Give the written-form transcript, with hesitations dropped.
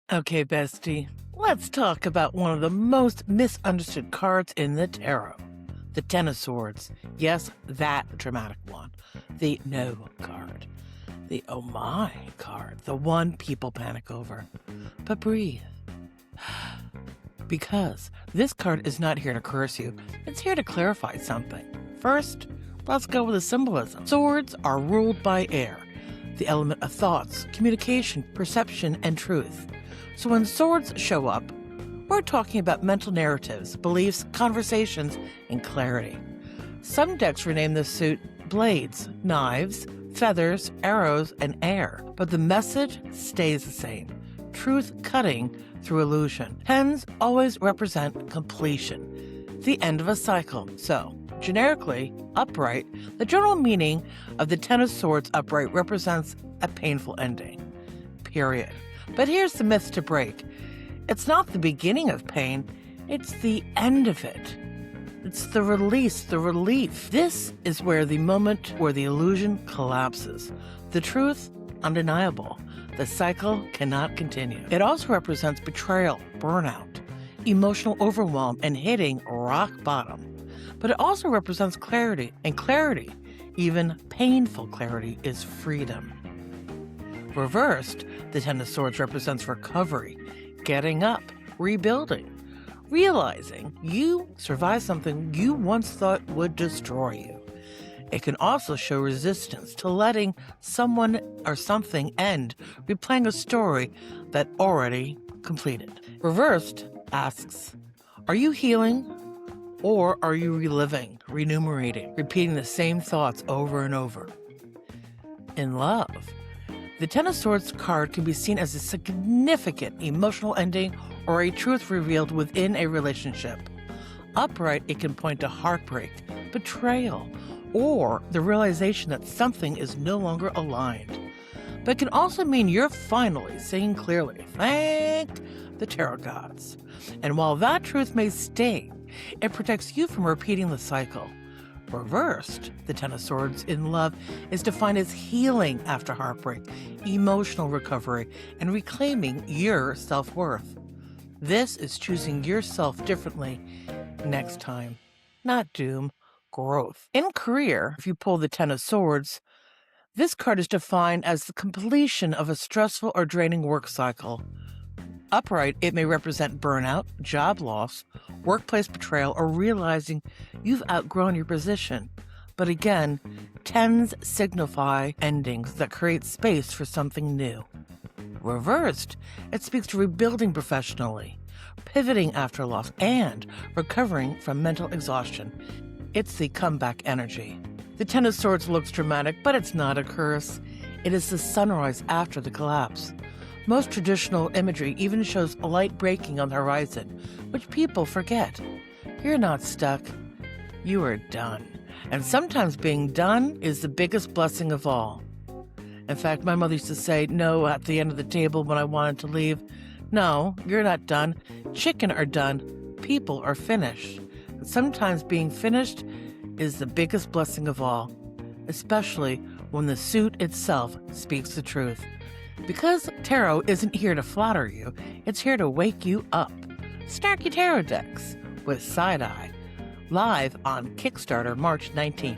Okay, bestie, let's talk about one of the most misunderstood cards in the tarot. The Ten of Swords. Yes, that dramatic one. The No card. The Oh My card. The one people panic over. But breathe. Because this card is not here to curse you. It's here to clarify something. First, let's go with the symbolism. Swords are ruled by air, the element of thoughts, communication, perception, and truth. So when swords show up, we're talking about mental narratives, beliefs, conversations, and clarity. Some decks rename this suit blades, knives, feathers, arrows, and air, but the message stays the same. Truth cutting through illusion. Tens always represent completion, the end of a cycle. So, generically, upright, the general meaning of the Ten of Swords upright represents a painful ending. Period. But here's the myth to break. It's not the beginning of pain, it's the end of it. It's the release, the relief. This is where the moment where the illusion collapses. The truth, undeniable. The cycle cannot continue. It also represents betrayal, burnout, emotional overwhelm, and hitting rock bottom. But it also represents clarity, and clarity, even painful clarity, is freedom. Reversed, the Ten of Swords represents recovery, getting up, rebuilding, realizing you survived something you once thought would destroy you. It can also show resistance to letting someone or something end, replaying a story that already completed. Reversed asks, are you healing or are you reliving, renumerating, repeating the same thoughts over and over? In love, the Ten of Swords card can be seen as a significant emotional ending or a truth revealed within a relationship. Upright, it can point to heartbreak, betrayal, or the realization that something is no longer aligned. But it can also mean you're finally seeing clearly. Thank the tarot gods. And while that truth may sting, it protects you from repeating the cycle. Reversed, the Ten of Swords in love is defined as healing after heartbreak, emotional recovery, and reclaiming your self-worth. This is choosing yourself differently next time. Not doom, growth. In career, if you pull the Ten of Swords, this card is defined as the completion of a stressful or draining work cycle. Upright, it may represent burnout, job loss, workplace betrayal, or realizing you've outgrown your position. But again, tens signify endings that create space for something new. Reversed, it speaks to rebuilding professionally, pivoting after loss, and recovering from mental exhaustion. It's the comeback energy. The Ten of Swords looks dramatic, but it's not a curse. It is the sunrise after the collapse. Most traditional imagery even shows a light breaking on the horizon, which people forget. You're not stuck. You are done. And sometimes being done is the biggest blessing of all. In fact, my mother used to say no at the end of the table when I wanted to leave. No, you're not done. Chicken are done. People are finished. And sometimes being finished is the biggest blessing of all, especially when the suit itself speaks the truth. Because tarot isn't here to flatter you, it's here to wake you up. Snarky Tarot Decks with Side Eye, live on Kickstarter March 19th.